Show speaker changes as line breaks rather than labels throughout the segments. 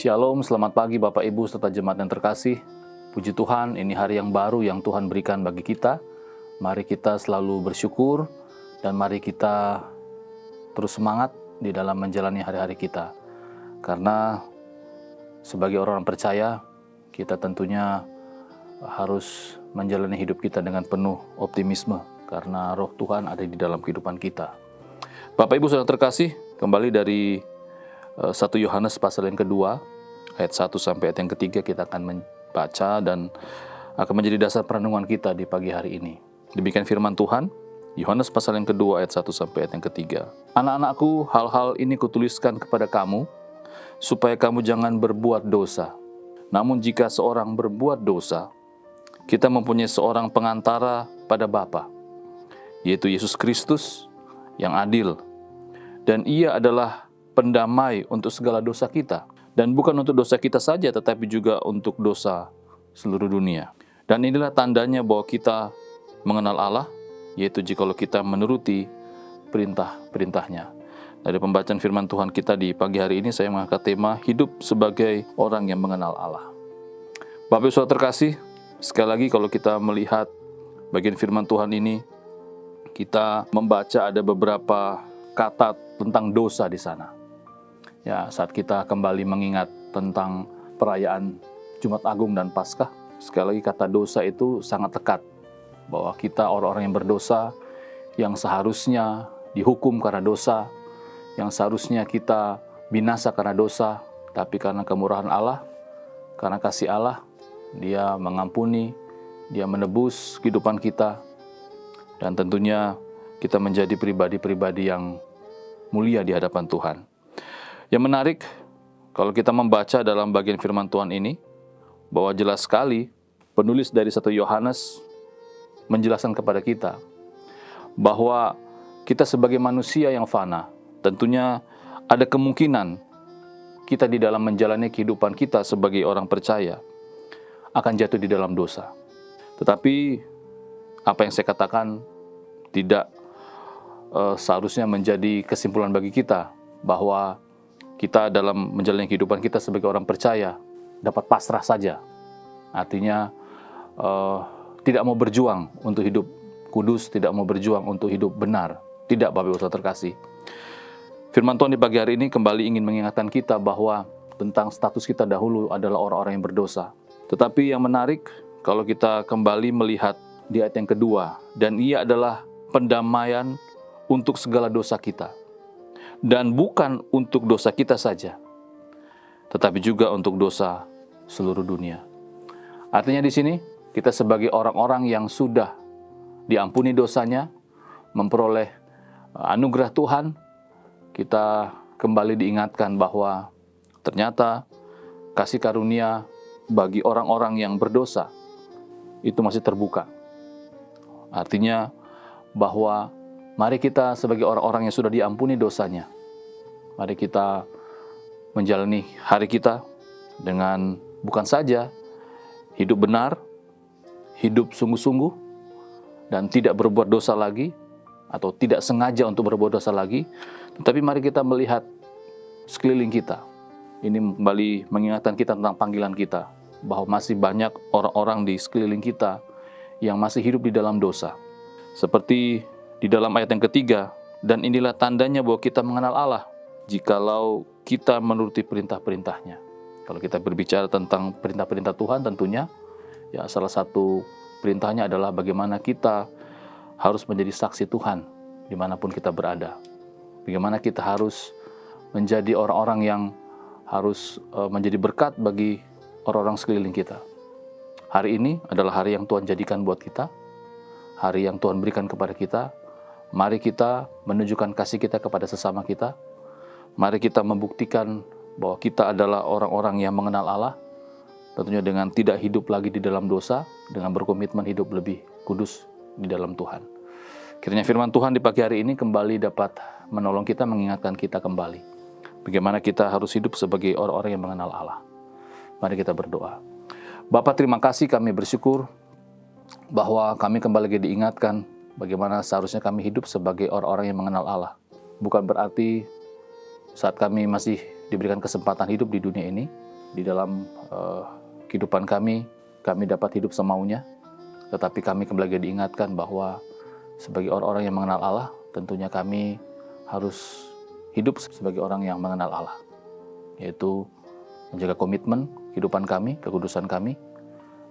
Shalom, selamat pagi Bapak Ibu serta jemaat yang terkasih. Puji Tuhan, ini hari yang baru yang Tuhan berikan bagi kita. Mari kita selalu bersyukur dan mari kita terus semangat di dalam menjalani hari-hari kita. Karena sebagai orang percaya, kita tentunya harus menjalani hidup kita dengan penuh optimisme karena roh Tuhan ada di dalam kehidupan kita. Bapak Ibu saudara terkasih, kembali dari 1 Yohanes pasal yang kedua, ayat 1 sampai ayat yang ketiga kita akan membaca dan akan menjadi dasar perenungan kita di pagi hari ini. Demikian firman Tuhan, Yohanes pasal yang kedua ayat 1 sampai ayat yang ketiga. Anak-anakku, hal-hal ini kutuliskan kepada kamu, supaya kamu jangan berbuat dosa. Namun jika seorang berbuat dosa, kita mempunyai seorang pengantara pada Bapa, yaitu Yesus Kristus yang adil. Dan ia adalah pendamai untuk segala dosa kita. Dan bukan untuk dosa kita saja, tetapi juga untuk dosa seluruh dunia. Dan inilah tandanya bahwa kita mengenal Allah, yaitu jikalau kita menuruti perintah-perintahnya. Dari pembacaan firman Tuhan kita di pagi hari ini, saya mengangkat tema hidup sebagai orang yang mengenal Allah. Bapak Ibu saudara terkasih, sekali lagi kalau kita melihat bagian firman Tuhan ini, kita membaca ada beberapa kata tentang dosa di sana. Ya, saat kita kembali mengingat tentang perayaan Jumat Agung dan Paskah, sekali lagi kata dosa itu sangat lekat. Bahwa kita orang-orang yang berdosa, yang seharusnya dihukum karena dosa, yang seharusnya kita binasa karena dosa, tapi karena kemurahan Allah, karena kasih Allah, Dia mengampuni, Dia menebus kehidupan kita, dan tentunya kita menjadi pribadi-pribadi yang mulia di hadapan Tuhan. Yang menarik, kalau kita membaca dalam bagian firman Tuhan ini, bahwa jelas sekali penulis dari 1 Yohanes menjelaskan kepada kita bahwa kita sebagai manusia yang fana, tentunya ada kemungkinan kita di dalam menjalani kehidupan kita sebagai orang percaya akan jatuh di dalam dosa. Tetapi apa yang saya katakan tidak seharusnya menjadi kesimpulan bagi kita bahwa kita dalam menjalani kehidupan kita sebagai orang percaya dapat pasrah saja. Artinya tidak mau berjuang untuk hidup kudus, tidak mau berjuang untuk hidup benar. Tidak, Bapak Ibu saudara terkasih. Firman Tuhan di pagi hari ini kembali ingin mengingatkan kita bahwa tentang status kita dahulu adalah orang-orang yang berdosa. Tetapi yang menarik kalau kita kembali melihat di ayat yang kedua, dan ia adalah pendamaian untuk segala dosa kita. Dan bukan untuk dosa kita saja, tetapi juga untuk dosa seluruh dunia. Artinya di sini kita sebagai orang-orang yang sudah diampuni dosanya, memperoleh anugerah Tuhan, kita kembali diingatkan bahwa ternyata kasih karunia bagi orang-orang yang berdosa itu masih terbuka. Artinya bahwa mari kita sebagai orang-orang yang sudah diampuni dosanya, mari kita menjalani hari kita dengan bukan saja hidup benar, hidup sungguh-sungguh, dan tidak berbuat dosa lagi, atau tidak sengaja untuk berbuat dosa lagi, tetapi mari kita melihat sekeliling kita. Ini kembali mengingatkan kita tentang panggilan kita, bahwa masih banyak orang-orang di sekeliling kita yang masih hidup di dalam dosa. Seperti di dalam ayat yang ketiga, dan inilah tandanya bahwa kita mengenal Allah, jikalau kita menuruti perintah-perintahnya. Kalau kita berbicara tentang perintah-perintah Tuhan, tentunya ya salah satu perintahnya adalah bagaimana kita harus menjadi saksi Tuhan dimanapun kita berada. Bagaimana kita harus menjadi orang-orang yang harus menjadi berkat bagi orang-orang sekeliling kita. Hari ini adalah hari yang Tuhan jadikan buat kita, hari yang Tuhan berikan kepada kita. Mari kita menunjukkan kasih kita kepada sesama kita. Mari kita membuktikan bahwa kita adalah orang-orang yang mengenal Allah, tentunya dengan tidak hidup lagi di dalam dosa, dengan berkomitmen hidup lebih kudus di dalam Tuhan. Kiranya firman Tuhan di pagi hari ini kembali dapat menolong kita, mengingatkan kita kembali bagaimana kita harus hidup sebagai orang-orang yang mengenal Allah. Mari kita berdoa. Bapa, terima kasih, kami bersyukur bahwa kami kembali lagi diingatkan bagaimana seharusnya kami hidup sebagai orang-orang yang mengenal Allah. Bukan berarti saat kami masih diberikan kesempatan hidup di dunia ini, di dalam kehidupan kami dapat hidup semaunya. Tetapi kami kembali lagi diingatkan bahwa sebagai orang-orang yang mengenal Allah, tentunya kami harus hidup sebagai orang yang mengenal Allah, yaitu menjaga komitmen kehidupan kami, kekudusan kami,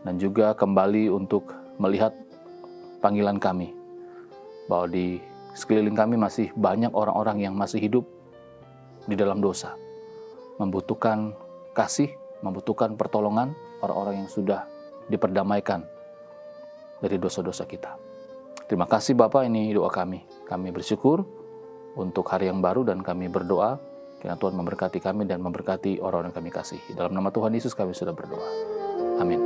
dan juga kembali untuk melihat panggilan kami, bahwa di sekeliling kami masih banyak orang-orang yang masih hidup di dalam dosa, membutuhkan kasih, membutuhkan pertolongan, orang-orang yang sudah diperdamaikan dari dosa-dosa kita. Terima kasih Bapak, ini doa kami. Kami bersyukur untuk hari yang baru dan kami berdoa kiranya Tuhan memberkati kami dan memberkati orang-orang yang kami kasihi. Dalam nama Tuhan Yesus kami sudah berdoa. Amin.